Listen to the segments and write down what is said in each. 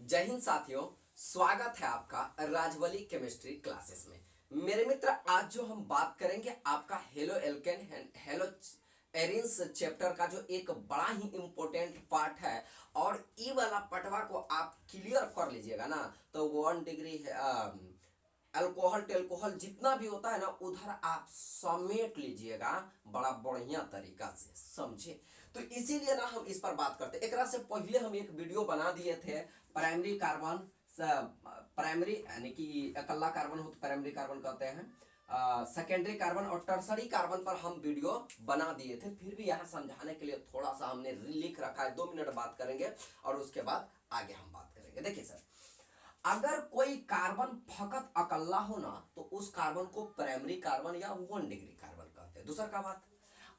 जय हिंद साथियों, स्वागत है आपका राजवली केमिस्ट्री क्लासेस में। मेरे मित्र, आज जो हम बात करेंगे आपका halo alkane hello arenes chapter का जो एक बड़ा ही इंपॉर्टेंट पार्ट है, और ई वाला पटवा को आप क्लियर कर लीजिएगा ना तो 1 डिग्री अल्कोहल टेल्कोहल जितना भी होता है ना उधर आप समेट लीजिएगा बड़ा बढ़िया तरीका से, समझे। तो इसीलिए ना हम इस पर बात करते। एकरा से पहले हम एक वीडियो बना दिए थे प्राइमरी कार्बन, प्राइमरी यानी कि अकेला कार्बन हो तो प्राइमरी कार्बन कहते हैं, सेकेंडरी कार्बन और टर्सरी कार्बन पर हम वीडियो बना दिए थे। फिर भी यहाँ समझाने के लिए थोड़ा सा हमने लिख रखा है, 2 मिनट बात करेंगे और उसके बाद आगे हम बात करेंगे। देखिए सर, अगर कोई कार्बन फकत अकेला हो ना तो उस कार्बन को प्राइमरी कार्बन या 1 डिग्री कार्बन कहते हैं। दूसरा का बात,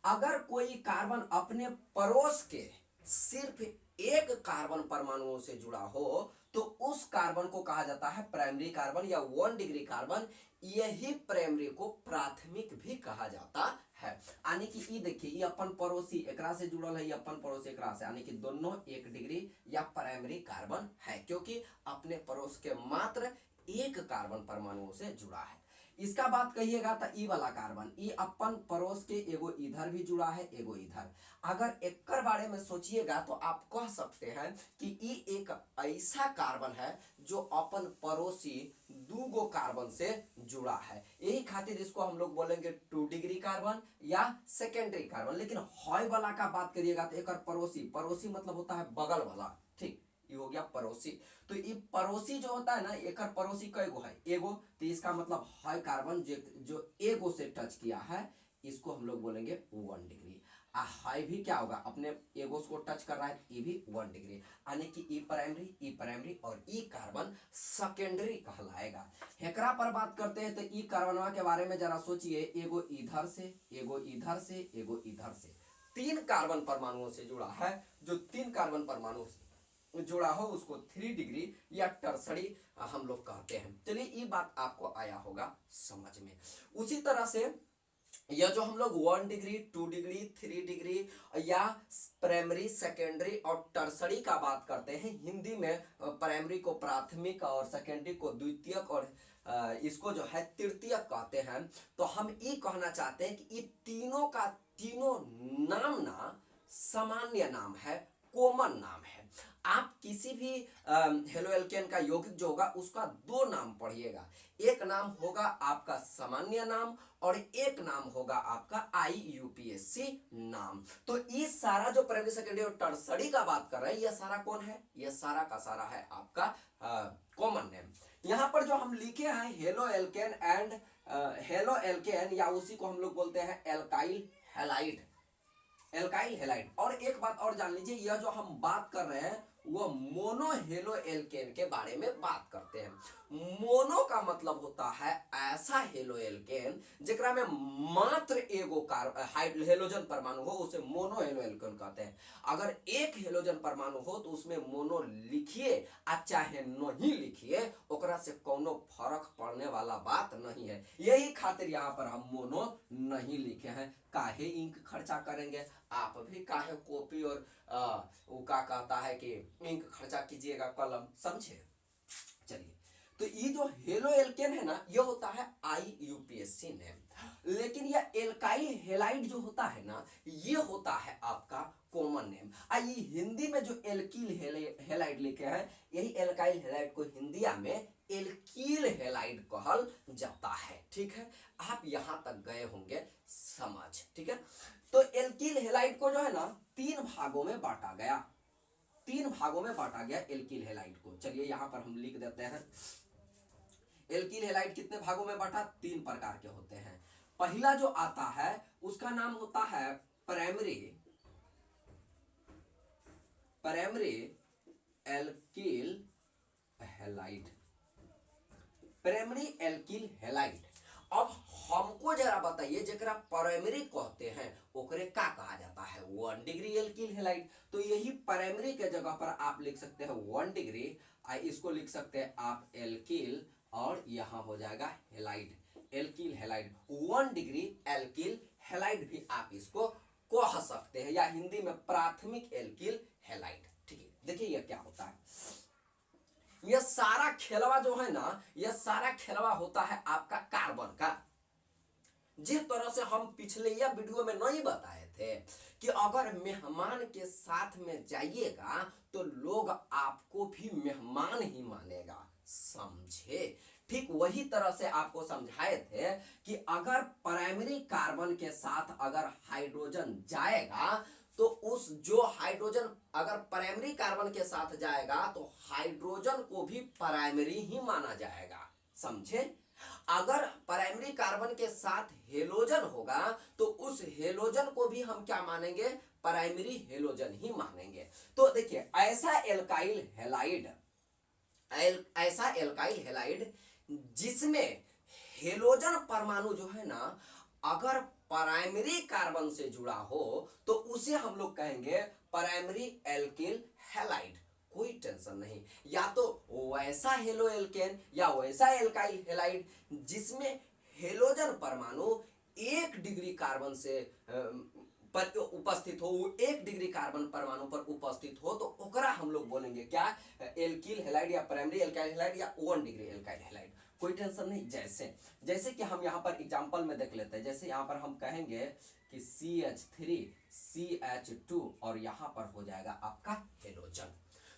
अगर कोई कार्बन अपने पड़ोस के सिर्फ एक कार्बन परमाणुओं से जुड़ा हो तो उस कार्बन को कहा जाता है प्राइमरी कार्बन या 1 डिग्री कार्बन। यही प्राइमरी को प्राथमिक भी कहा जाता है। यानी कि ये देखिए, ये अपन पड़ोसी एकरा से जुड़ल है, ये अपन पड़ोसी एकरा से, यानी कि दोनों 1 डिग्री या प्राइमरी कार्बन है, क्योंकि अपने पड़ोस के मात्र एक कार्बन परमाणुओं से जुड़ा है। इसका बात कहिएगा तो ई वाला कार्बन, ई अपन पड़ोस के एगो इधर भी जुड़ा है, एगो इधर। अगर एक बारे में सोचिएगा तो आप कह सकते हैं कि ई एक ऐसा कार्बन है जो अपन पड़ोसी 2 कार्बन से जुड़ा है। यही खातिर इसको हम लोग बोलेंगे 2 डिग्री कार्बन या सेकेंडरी कार्बन। लेकिन हॉय वाला का बात करिएगा तो एक पड़ोसी, पड़ोसी मतलब होता है बगल वाला, ठीक, ये हो गया पड़ोसी। तो ये पड़ोसी जो होता है ना, एक पड़ोसी कई गो है, एगो, तो इसका मतलब हाई कार्बन जो एगो से टच किया है इसको हम लोग बोलेंगे 1 डिग्री। हाई भी क्या होगा, अपने एगो को टच कर रहा है, ये भी 1 डिग्री, यानी कि ई प्राइमरी और ई कार्बन सेकेंडरी कहलाएगा। हेकरा पर बात करते हैं तो ई कार्बनवा के बारे में जरा सोचिए, एगो इधर से, एगो इधर से, एगो इधर से, 3 कार्बन परमाणुओं से जुड़ा है। जो 3 कार्बन परमाणु जुड़ा हो उसको 3 डिग्री या टर्सरी हम लोग कहते हैं। चलिए, ये बात आपको आया होगा समझ में। उसी तरह से यह जो हम लोग 1 डिग्री, 2 डिग्री, 3 डिग्री या प्राइमरी, सेकेंडरी और टर्सरी का बात करते हैं, हिंदी में प्राइमरी को प्राथमिक और सेकेंडरी को द्वितीयक और इसको जो है तृतीयक कहते हैं। तो हम ये कहना चाहते हैं कि ये तीनों का तीनों नाम ना सामान्य नाम है, कॉमन नाम है। आप किसी भी हेलो एल्केन का यौगिक जो होगा उसका 2 नाम पढ़िएगा। एक नाम होगा आपका सामान्य नाम और एक नाम होगा आपका IUPAC नाम। तो ये सारा जो प्राइमरी, सेकेंडरी और टर्सरी का बात कर रहे हैं, ये सारा कौन है, ये सारा का सारा है आपका कॉमन नेम। यहाँ पर जो हम लिखे हैं halo alkane and halo alkane, या उसी को हम लोग बोलते हैं एल्काइल हैलाइड, एल्काइल हैलाइड। और एक बात और जान लीजिए, यह जो हम बात कर रहे हैं वो मोनो हेलो एल्केन के बारे में बात करते हैं। मोनो का मतलब होता है ऐसा हेलो एल्केन जेकरा में मात्र एगो हेलोजन परमाणु हो, उसे मोनो हेलो एल्केन कहते हैं। अगर एक हेलोजन परमाणु हो तो उसमें मोनो लिखिए चाहे नहीं लिखिए, ओकरा से कोनो फर्क पड़ने वाला बात नहीं है। यही खातिर यहाँ पर हम मोनो नहीं लिखे हैं। काहे इंक खर्चा करेंगे, आप भी काहे कॉपी और वो का कहता है कि इंक खर्चा कीजिएगा, कलम, समझे। चलिए, तो ये जो हेलो एल्केन है ना, ये होता है IUPAC नेम। लेकिन यह एल्काइल हैलाइड जो होता है ना, ये होता है आपका कॉमन नेम। ये हिंदी में जो एल्कील हैलाइड लिखे हैं, यही एल्काइल हैलाइड को हिंदिया में एल्कील हैलाइड कहल जाता है। ठीक है, आप यहां तक गए होंगे समझ, ठीक है। तो एल्कील हैलाइड को जो है ना 3 भागों में बांटा गया, 3 भागों में बांटा गया एल्कील हैलाइड को। चलिए यहां पर हम लिख देते हैं, एल्कील हैलाइड कितने भागों में बांटा, 3 प्रकार के होते हैं। पहला जो आता है उसका नाम होता है प्राइमरी एल्कील हैलाइड, प्राइमरी एल्कील हैलाइड। अब हमको जरा बताइए, जरा प्राइमरी कहते हैं ओकरे का कहा जाता है, 1 डिग्री एल्कील हैलाइड। तो यही प्राइमरी के जगह पर आप लिख सकते हैं 1 डिग्री, इसको लिख सकते हैं आप एल्कील, और यहां हो जाएगा हैलाइड, एल्कील हैलाइड, 1 डिग्री एल्कील हैलाइड भी आप इसको कह सकते हैं, या हिंदी में प्राथमिक एल्कील हैलाइड। ठीक है, देखिए यह क्या होता है। यह सारा खेलवा जो है ना, यह सारा खेलवा होता है आपका कार्बन का। जिस तरह से हम पिछले या वीडियो में नहीं बताए थे कि अगर मेहमान के साथ में जाइएगा तो लोग आपको भी मेहमान ही मानेगा, समझे। ठीक वही तरह से आपको समझाए थे कि अगर प्राइमरी कार्बन के साथ अगर हाइड्रोजन जाएगा तो उस जो हाइड्रोजन अगर प्राइमरी कार्बन के साथ जाएगा तो हाइड्रोजन को भी प्राइमरी ही माना जाएगा, समझे। अगर प्राइमरी कार्बन के साथ हेलोजन होगा तो उस हेलोजन को भी हम क्या मानेंगे, प्राइमरी हेलोजन ही मानेंगे। तो देखिए ऐसा एल्काइल हैलाइड जिसमें हेलोजन परमाणु जो है ना अगर प्राइमरी कार्बन से जुड़ा हो तो उसे हम लोग कहेंगे प्राइमरी एल्किल हैलाइड। कोई टेंशन नहीं, या तो वैसा हेलो एल्केन या वैसा एल्काइल हैलाइड जिसमें हेलोजन परमाणु 1 डिग्री कार्बन से पर उपस्थित हो, 1 डिग्री कार्बन परमाणु पर उपस्थित हो, तो ओकरा हम लोग बोलेंगे क्या, एल्किल हैलाइड या प्राइमरी एल्काइल हैलाइड या 1 डिग्री एल्काइल हैलाइड। कोई टेंशन नहीं। जैसे कि हम यहाँ पर एग्जांपल में देख लेते हैं। जैसे यहाँ पर हम कहेंगे कि CH3 CH2 और यहाँ पर हो जाएगा आपका हेलोजन।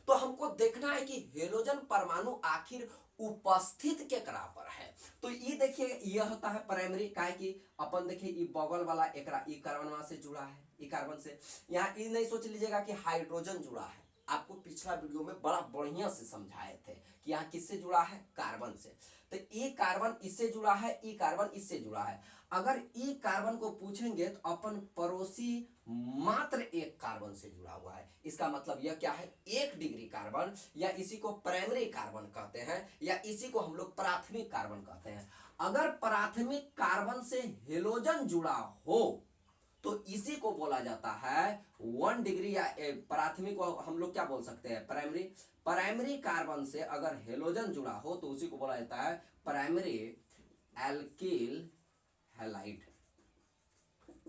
तो हमको देखना है कि हेलोजन परमाणु आखिर उपस्थित के करा पर है। तो ये देखिए यह होता है प्राइमरी, काहे कि अपन देखिए ये बगल वाला एकरा ई कार्बन से जुड़ा है, ई कार्बन से। यहाँ ये नहीं सोच लीजिएगा कि हाइड्रोजन जुड़ा है, आपको पिछला वीडियो में बड़ा बढ़िया से समझाए थे कि यहाँ किससे जुड़ा है, कार्बन से। तो ई कार्बन इससे जुड़ा है, ई कार्बन इससे जुड़ा है। अगर ई कार्बन को पूछेंगे तो अपन पड़ोसी मात्र 1 कार्बन से जुड़ा हुआ है, इसका मतलब यह क्या है, 1 डिग्री कार्बन, या इसी को प्राइमरी कार्बन कहते हैं, या इसी को हम लोग प्राथमिक कार्बन कहते हैं। अगर प्राथमिक कार्बन से हेलोजन जुड़ा हो तो इसी को बोला जाता है 1 डिग्री, या प्राथमिक को हम लोग क्या बोल सकते हैं, प्राइमरी कार्बन से अगर हेलोजन जुड़ा हो तो उसी को बोला जाता है प्राइमरी एल्किल हैलाइड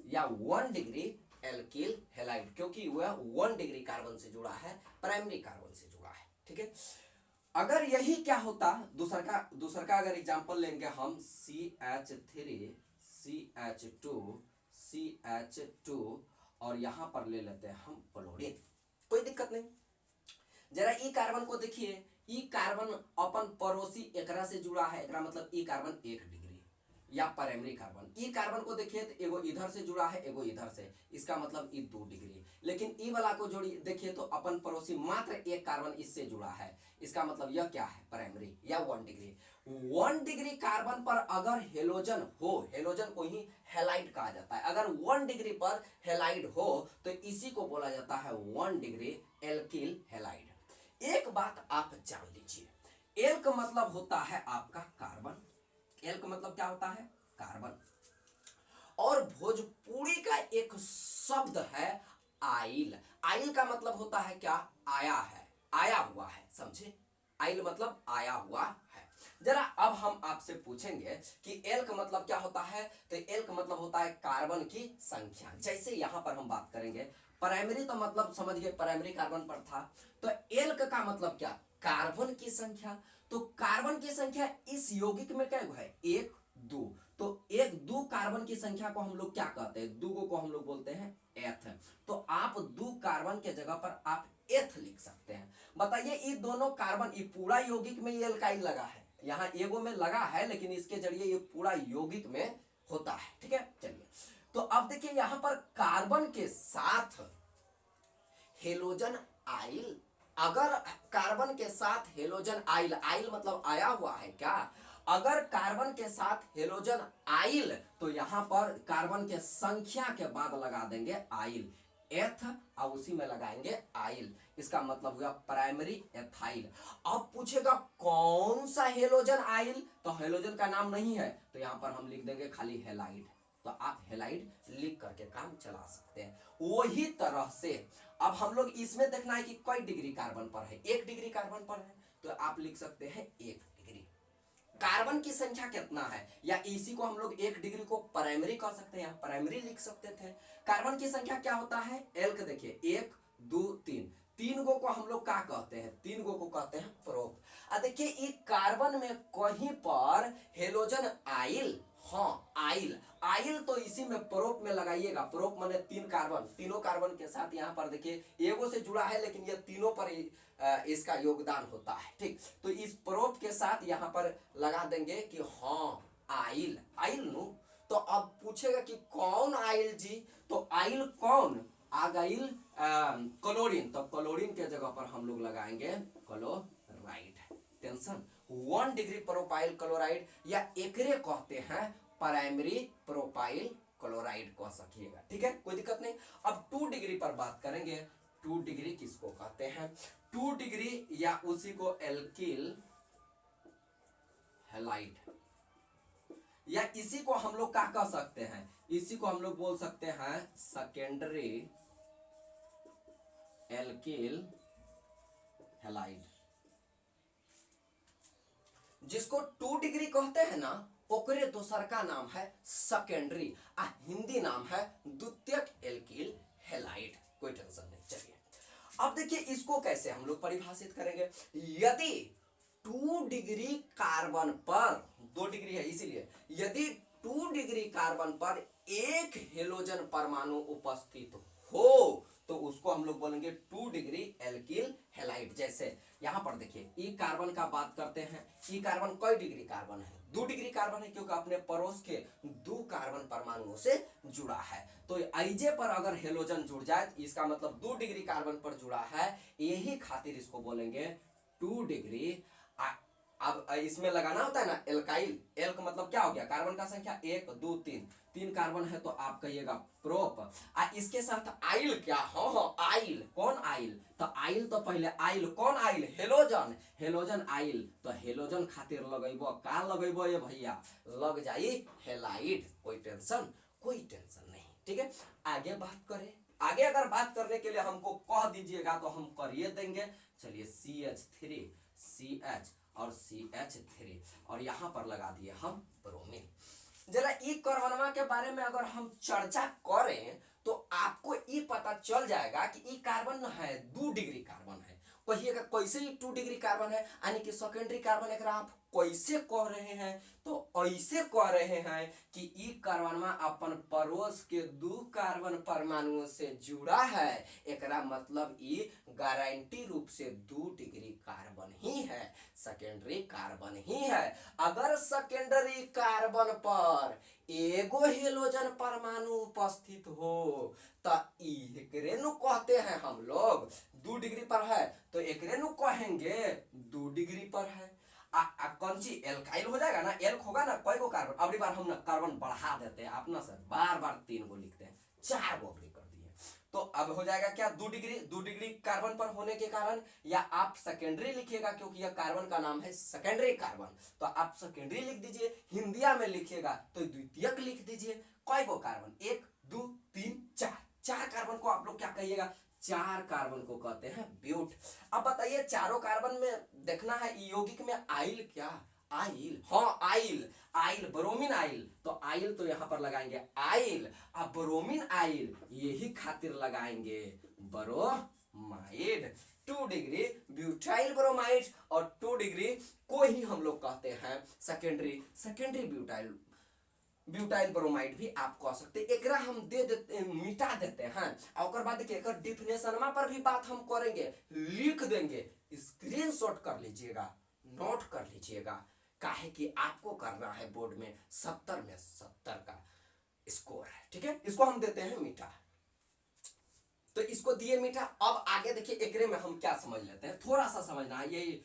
या 1 डिग्री एल्किल हैलाइड, क्योंकि वह 1 डिग्री कार्बन से जुड़ा है, प्राइमरी कार्बन से जुड़ा है। ठीक है। अगर यही क्या होता, दूसरा का अगर एग्जांपल लेंगे हम CH3 CH2 और यहां पर ले लेते हैं हम क्लोरीन, कोई दिक्कत नहीं। जरा ई कार्बन को देखिए, ई कार्बन अपन पड़ोसी एकरा से जुड़ा है, एकरा मतलब ई कार्बन 1 डिग्री या प्राइमरी कार्बन। ई कार्बन को देखिए तो एगो इधर से जुड़ा है, एगो इधर से, इसका मतलब ई 2 डिग्री। लेकिन ई वाला को जोड़ी देखिए तो अपन पड़ोसी मात्र 1 कार्बन इससे जुड़ा है, इसका मतलब यह क्या है, प्राइमरी या 1 डिग्री। 1 डिग्री कार्बन पर अगर हेलोजन हो, हेलोजन को ही हैलाइड कहा जाता है, अगर 1 डिग्री पर हैलाइड हो तो इसी को बोला जाता है 1 डिग्री एल्किल हैलाइड। एक बात आप जान लीजिए, एल्क मतलब होता है आपका कार्बन, एल्क मतलब क्या होता है, कार्बन। और भोजपुरी का एक शब्द है आइल, आइल का मतलब होता है क्या, आया है, आया हुआ है, समझे। आइल मतलब आया हुआ है। जरा अब हम आपसे पूछेंगे कि एल्क मतलब क्या होता है, तो एल्क मतलब होता है कार्बन की संख्या। जैसे यहां पर हम बात करेंगे, प्राइमरी तो मतलब समझ गए प्राइमरी कार्बन पर था, तो एल्क का मतलब क्या, कार्बन की संख्या। तो कार्बन की संख्या इस यौगिक में क्या है, 1 2, तो 1 2 कार्बन की संख्या को हम लोग क्या कहते हैं, 2 को हम लोग बोलते हैं एथ। तो आप 2 कार्बन के जगह पर आप एथ लिख सकते हैं। बताइए ये दोनों कार्बन, ये पूरा यौगिक में ये एल्काइल लगा है, यहाँ एगो में लगा है लेकिन इसके जरिए ये पूरा यौगिक में होता है। ठीक है, चलिए तो अब देखिए यहां पर कार्बन के साथ हेलोजन आइल, अगर कार्बन के साथ हेलोजन आइल, आइल मतलब आया हुआ है क्या, अगर कार्बन के साथ हेलोजन आइल तो यहां पर कार्बन के संख्या के बाद लगा देंगे आइल, एथ, और उसी में लगाएंगे आइल, इसका मतलब हुआ प्राइमरी एथाइल। अब पूछेगा कौन सा हेलोजन आइल, तो हेलोजन का नाम नहीं है तो यहां पर हम लिख देंगे खाली हेलाइड, तो आप हेलाइड लिख करके काम चला सकते हैं। वही तरह से अब हम लोग इसमें देखना है कि कई डिग्री कार्बन पर है, 1 डिग्री कार्बन पर है, तो आप लिख सकते हैं 1 डिग्री। कार्बन की संख्या कितना है, या इसी को हम लोग 1 डिग्री को प्राइमरी कह सकते हैं, प्राइमरी लिख सकते थे। कार्बन की संख्या क्या होता है, एल्क देखिए 1 2 3, 3 गो को हम लोग क्या कहते हैं, 3 गो को कहते हैं प्रोप। देखिए ये कार्बन में कहीं पर हेलोजन आइल, हाँ आइल, आइल तो इसी में प्रोप में लगाइएगा। प्रोप माने 3 कार्बन, तीनों कार्बन के साथ यहाँ पर देखिए एगो से जुड़ा है लेकिन ये तीनों पर इसका योगदान होता है। ठीक, तो इस प्रोप के साथ यहाँ पर लगा देंगे कि हाँ आइल, आइल नु। तो अब पूछेगा कि कौन आइल जी, तो आइल कौन आ गईल क्लोरीन, तो क्लोरीन के जगह पर हम लोग लगाएंगे chloride. Tension 1 degree propyl chloride या एकरे कहते हैं प्राइमरी प्रोपाइल क्लोराइड कह सकिएगा। ठीक है, कोई दिक्कत नहीं। अब 2 डिग्री पर बात करेंगे। 2 डिग्री किसको कहते हैं? 2 डिग्री या उसी को एल्किल हैलाइड, या इसी को हम लोग क्या कह सकते हैं? इसी को हम लोग बोल सकते हैं सेकेंडरी एल्किल हैलाइड। जिसको 2 डिग्री कहते हैं ना, ओकरे दोसर का नाम है सेकेंडरी, हिंदी नाम है द्वितीयक एल्किल हैलाइड। कोई टेंशन नहीं। चलिए अब देखिए इसको कैसे हम लोग परिभाषित करेंगे। यदि 2 डिग्री कार्बन पर, 2 डिग्री है इसीलिए, यदि 2 डिग्री कार्बन पर एक हेलोजन परमाणु उपस्थित हो तो उसको हम लोग बोलेंगे 2 डिग्री एल्किल हैलाइड। जैसे यहां पर देखिए ई कार्बन का बात करते हैं। ई कार्बन कई डिग्री कार्बन है? 2 डिग्री कार्बन है, क्योंकि अपने पड़ोस के 2 कार्बन परमाणुओं से जुड़ा है। तो आईजे पर अगर हेलोजन जुड़ जाए तो इसका मतलब 2 डिग्री कार्बन पर जुड़ा है, यही खातिर इसको बोलेंगे 2 डिग्री। अब इसमें लगाना होता है ना एल्काइल, एल का मतलब क्या हो गया? कार्बन का संख्या 1 2 3, 3 कार्बन है तो आप कहिएगा प्रोप। इसके साथ आइल क्या? हाँ आइल। कौन आइल? तो आइल तो पहले आइल, कौन आइल? हेलोजन, हेलोजन आइल। तो हेलोजन खातिर लगेबो का लगेबो ये भैया? लग जाई हेलाइड। कोई टेंशन, कोई टेंशन नहीं। ठीक है, आगे बात करें। आगे अगर बात करने के लिए हमको कह दीजिएगा तो हम करिए देंगे। चलिए CH3, CH और CH3 और यहां पर लगा दिए हम ब्रोमीन। जरा ई कार्बनवा के बारे में अगर हम चर्चा करें तो आपको ये पता चल जाएगा कि ई कार्बन है 2 डिग्री कार्बन है। कहिएगा कैसे ही 2 डिग्री कार्बन है, यानी कि सेकेंडरी कार्बन एक आप कैसे कह रहे हैं? तो ऐसे कह रहे हैं कि ई कार्बनमा अपन पड़ोस के 2 कार्बन परमाणुओं से जुड़ा है। एकरा मतलब ई गारंटी रूप से 2 डिग्री कार्बन ही है, सेकेंडरी कार्बन ही है। अगर सेकेंडरी कार्बन पर एगो हेलोजन परमाणु उपस्थित हो तो एकरे नु कहते हैं हम लोग 2 डिग्री पर है, तो एकरे नु कहेंगे 2 डिग्री पर है। कौन सी एल्काइल हो जाएगा ना, एल्क होगा ना, कई गो कार्बन। अगली बार हम ना कार्बन बढ़ा देते हैं, आप ना सर बार बार 3 गो लिखते हैं, 4 गो अगली कर दिए। तो अब हो जाएगा क्या? 2 डिग्री, 2 डिग्री कार्बन पर होने के कारण, या आप सेकेंडरी लिखिएगा क्योंकि यह कार्बन का नाम है सेकेंडरी कार्बन, तो आप सेकेंडरी लिख दीजिए। हिंदिया में लिखिएगा तो द्वितीयक लिख दीजिए। कई गो कार्बन? 1 2 3 4, 4 कार्बन को आप लोग क्या कहिएगा? 4 कार्बन को कहते हैं ब्यूट। अब बताइए चारों कार्बन में देखना है यौगिक में आइल क्या? आइल, हाँ आइल, आइल ब्रोमीन आइल। तो आइल तो यहां पर लगाएंगे आइल, अब ब्रोमीन आइल यही खातिर लगाएंगे ब्रोमाइड। 2 डिग्री ब्यूटाइल ब्रोमाइड और 2 डिग्री को ही हम लोग कहते हैं secondary, secondary butyl, butyl bromide भी आप कह सकते हैं। एकरा हम दे देते, मिटा देते हैं। और बाद देखिए एकर डिफिनेशनमा पर भी बात हम करेंगे, लिख देंगे, स्क्रीनशॉट कर लीजिएगा, नोट कर लीजिएगा, काहे कि आपको करना है बोर्ड में 70 में 70 का स्कोर है। ठीक है, इसको हम देते हैं मीठा, तो इसको दिए मीठा। अब आगे देखिए एकरे में हम क्या समझ लेते हैं, थोड़ा सा समझना है। यही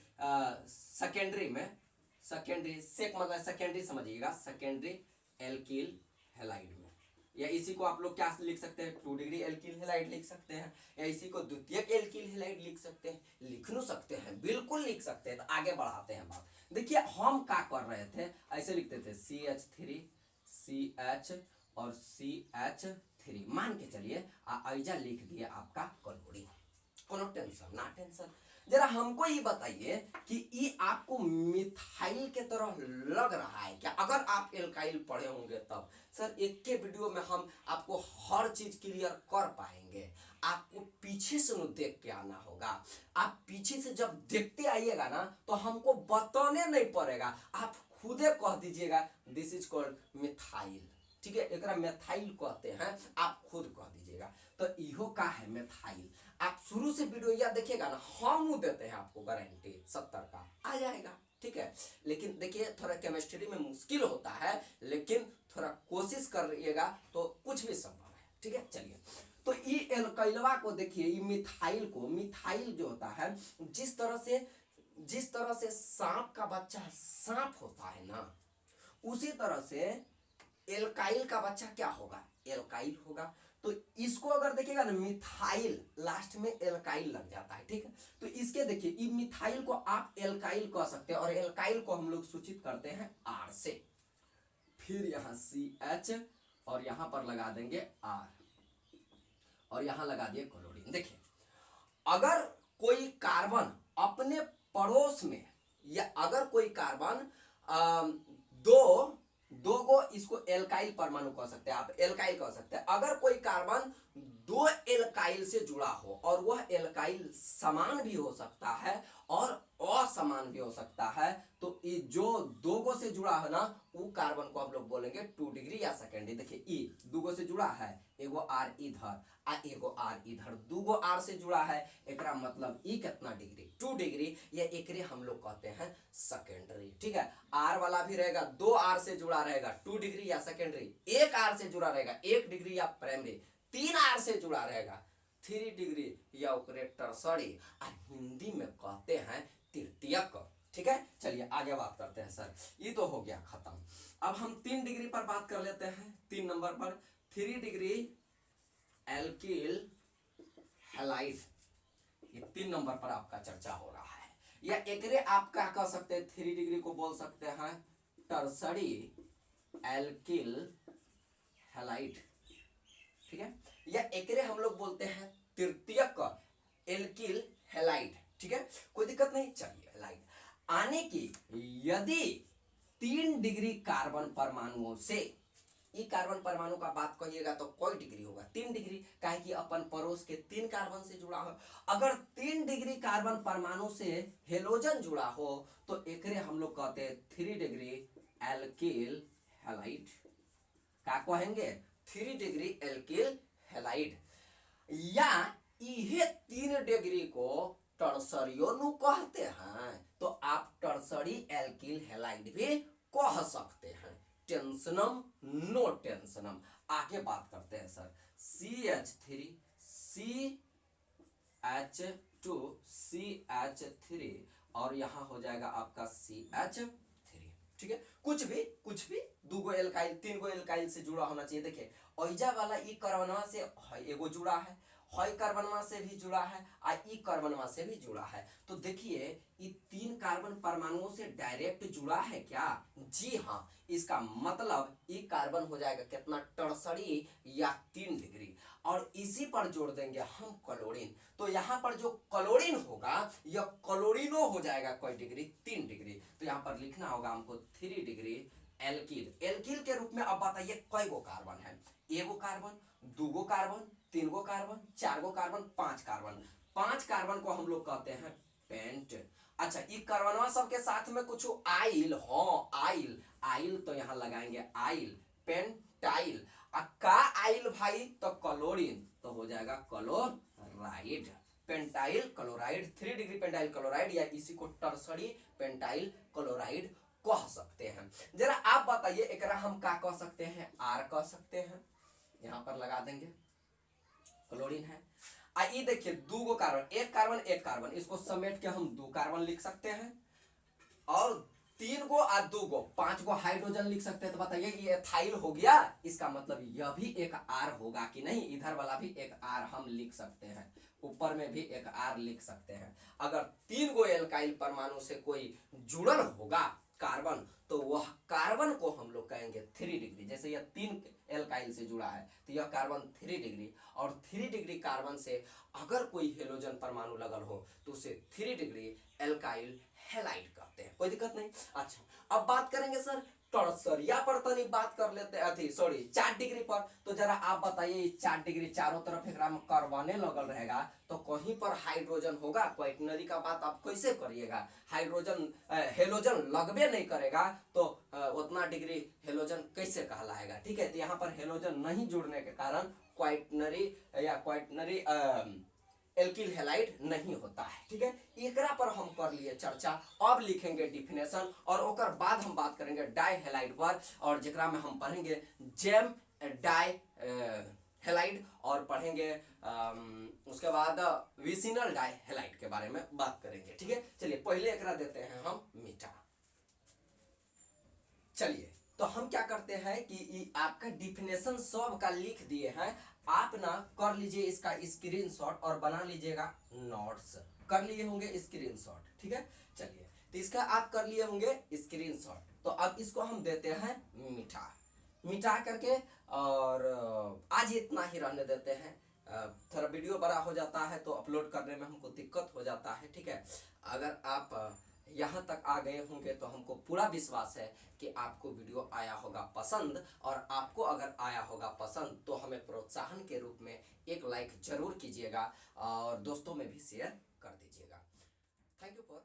सेकेंडरी में, सेकेंडरी सेक मतलब सेकेंडरी समझिएगा, सेकेंडरी एल्किल हैलाइड में, या इसी को आप लोग क्या लिख सकते हैं? 2 डिग्री एल्किल हैलाइड लिख सकते हैं, या इसी को द्वितीयक एल्किल हैलाइड लिख सकते हैं। लिख नु सकते हैं, बिल्कुल लिख सकते हैं। तो आगे बढ़ाते हैं बात। देखिए हम क्या कर रहे थे, ऐसे लिखते थे CH3 CH और CH3 मान के चलिए, ऐजा लिख दिए आपका क्लोरीन। कोनो टेंशन ना, टेंशन जरा हमको ये बताइए कि ये आपको मिथाइल के तरह लग रहा है क्या? अगर आप एल्काइल पढ़े होंगे तब सर एक के वीडियो में हम आपको हर चीज क्लियर कर पाएंगे। आपको पीछे से न देख के आना होगा। आप पीछे से जब देखते आइएगा ना तो हमको बताने नहीं पड़ेगा, आप खुदे कह दीजिएगा दिस इज कॉल्ड मिथाइल। ठीक है, एकरा मिथाइल कहते हैं, आप खुद कह दीजिएगा। तो इहो का है मिथाइल। आप शुरू से वीडियो याद देखिएगा ना, हम देते हैं आपको गारंटी 70 का आ जाएगा। ठीक है, लेकिन देखिए थोड़ा केमिस्ट्री में मुश्किल होता है, लेकिन थोड़ा कोशिश करिएगा तो कुछ भी संभव है। ठीक है, चलिए तो ये एल्काइलवा को देखिए, ये मिथाइल को, मिथाइल जो होता है जिस तरह से सांप का बच्चा सांप होता है ना, उसी तरह से एल्काइल का बच्चा क्या होगा? एल्काइल होगा। तो इसको अगर देखिएगा ना, मिथाइल लास्ट में एल्काइल लग जाता है। ठीक है, तो इसके देखिए इस मिथाइल को आप एल्काइल कह सकते हैं, और एल्काइल को हम लोग सूचित करते हैं आर से। फिर यहां CH और यहां पर लगा देंगे आर, और यहां लगा दिए क्लोरीन। देखिए अगर कोई कार्बन अपने पड़ोस में, या अगर कोई कार्बन दो को, इसको एल्काइल परमाणु कह सकते हैं, आप एल्काइल कह सकते हैं। अगर कोई कार्बन दो एल्काइल से जुड़ा हो, और वह एल्काइल समान भी हो सकता है और असमान भी हो सकता है, तो ये जो दो गो से जुड़ा है ना, वो कार्बन को हम लोग बोलेंगे 2 डिग्री या सेकेंडरी। देखिए ई दो गो से जुड़ा है, एगो आर इधर आ एगो आर इधर, दूगो आर से जुड़ा है, एकरा मतलब ई कितना डिग्री? 2 डिग्री, या एकरे हम लोग कहते हैं सेकेंडरी। ठीक है, आर वाला भी रहेगा, 2 आर से जुड़ा रहेगा 2 डिग्री या सेकेंडरी, 1 आर से जुड़ा रहेगा 1 डिग्री या प्राइमरी, 3 आर से जुड़ा रहेगा 3 डिग्री या ओकरे टर्सरी, और हिंदी में कहते हैं तृतीयक। ठीक है, चलिए आगे बात करते हैं सर। ये तो हो गया खत्म। अब हम 3 डिग्री पर बात कर लेते हैं। 3 नंबर पर 3 डिग्री एल्किल हैलाइड, ये 3 नंबर पर आपका चर्चा हो रहा है। या एकरे आप क्या कह सकते हैं? 3 डिग्री को बोल सकते हैं टर्सरी एल्किल हैलाइड। ठीक है, या एकरे हम लोग बोलते हैं तृतीयक एल्किल हैलाइड। ठीक है, कोई दिक्कत नहीं। चलिए हैलाइड आने की, यदि 3 डिग्री कार्बन परमाणुओं से, ये कार्बन परमाणु का बात कहिएगा तो कोई डिग्री होगा? 3 डिग्री, काहे कि अपन पड़ोस के 3 कार्बन से जुड़ा हो। अगर 3 डिग्री कार्बन परमाणु से हेलोजन जुड़ा हो तो एकरे हम लोग कहते हैं 3 डिग्री एल्किल हैलाइड। क्या कहेंगे? 3 डिग्री एल्किल हैलाइड। या इहे 3 डिग्री को टर्सरियो नु कहते हैं, तो आप टर्सरी एल्किल हैलाइड भी कह सकते हैं। टेंशनम नो टेंशनम। आगे बात करते हैं सर। CH3 CH2 CH3, और यहां हो जाएगा आपका CH3। ठीक है, कुछ भी दूगो एल्काइल 3 गो एल्काइल से जुड़ा होना चाहिए। देखिए ओइजा वाला ई कार्बनवा से एगो जुड़ा है, हई कार्बनवा से भी जुड़ा है, आ ई कार्बनवा से भी जुड़ा है। तो देखिए ये 3 कार्बन परमाणुओं से डायरेक्ट जुड़ा है क्या? जी हाँ, इसका मतलब ई कार्बन हो जाएगा कितना? टर्सरी या 3 डिग्री, और इसी पर जोड़ देंगे हम क्लोरीन। तो यहाँ पर जो क्लोरीन होगा यह क्लोरीनो हो जाएगा कोई डिग्री? 3 डिग्री। तो यहाँ पर लिखना होगा हमको 3 डिग्री एल्किल। एल्किल के रूप में अब बताइए कई गो कार्बन है? एगो कार्बन, दूगो कार्बन, 3 गो कार्बन, 4 गो कार्बन, 5 कार्बन। 5 कार्बन को हम लोग कहते हैं पेंट। अच्छा, ये कार्बनवा सबके साथ में कुछ आइल, हाँ आइल, आइल तो यहाँ लगाएंगे आइल, पेंटाइल। का आइल भाई? तो क्लोरीन, तो हो जाएगा chloride, pentyl chloride. 3 degree pentyl chloride, या इसी को टर्सरी पेंटाइल क्लोराइड कह सकते हैं। जरा आप बताइए एकरा हम क्या कह सकते हैं? आर कह सकते हैं। यहां पर लगा देंगे, क्लोरीन है। ये देखिए 2 गो कार्बन, एक कार्बन एक कार्बन, इसको समेट के हम 2 कार्बन लिख सकते हैं, और 3 गो और 2 गो 5 गो हाइड्रोजन लिख सकते हैं। तो बताइए ये एथाइल हो गया। इसका मतलब यह भी एक आर होगा कि नहीं? इधर वाला भी एक आर हम लिख सकते हैं, ऊपर में भी एक आर लिख सकते हैं। अगर 3 गो एल्काइल परमाणु से कोई जुड़ल होगा कार्बन, तो वह कार्बन को हम लोग कहेंगे 3 डिग्री। जैसे यह 3 एल्काइल से जुड़ा है, तो यह कार्बन 3 डिग्री, और 3 डिग्री कार्बन से अगर कोई हेलोजन परमाणु लगल हो तो उसे 3 डिग्री एल्काइल हैलाइड कहते हैं। कोई दिक्कत नहीं। अच्छा, अब बात करेंगे सर टॉर्सरिया पर, तनी बात कर लेते हैं, सॉरी 4 डिग्री पर। तो जरा आप बताइए 4 डिग्री चारों तरफ एकरा में कार्बने लगल रहेगा तो कहीं पर हाइड्रोजन होगा? क्वाटरनरी का बात आप कैसे करिएगा? हाइड्रोजन हेलोजन लगबे नहीं करेगा तो उतना डिग्री हेलोजन कैसे कहलाएगा? ठीक है, तो यहाँ पर हेलोजन नहीं जुड़ने के कारण क्वाटरनरी या क्वाटरनरी एल्किल हैलाइड नहीं होता है। ठीक है, एकरा पर हम कर लिए चर्चा। अब लिखेंगे डिफिनेशन और ओकर बाद हम बात करेंगे डाई हैलाइड पर, और जेकरा में हम पढ़ेंगे जेम डाई हैलाइड और पढ़ेंगे उसके बाद विसिनल डाई हैलाइड के बारे में बात करेंगे। ठीक है, चलिए पहले एकरा देते हैं हम मीठा। चलिए तो हम क्या करते हैं कि आपका डिफिनेशन सब का लिख दिए हैं, आप ना कर लीजिए इसका स्क्रीनशॉट और बना लीजिएगा नोट्स। कर लिए होंगे स्क्रीनशॉट, ठीक है। चलिए तो इसका आप कर लिए होंगे स्क्रीनशॉट, तो अब इसको हम देते हैं मिटा मिटा करके, और आज इतना ही रहने देते हैं। थोड़ा वीडियो बड़ा हो जाता है तो अपलोड करने में हमको दिक्कत हो जाता है। ठीक है, अगर आप यहाँ तक आ गए होंगे तो हमको पूरा विश्वास है कि आपको वीडियो आया होगा पसंद, और आपको अगर आया होगा पसंद तो हमें प्रोत्साहन के रूप में एक लाइक जरूर कीजिएगा और दोस्तों में भी शेयर कर दीजिएगा। Thank you for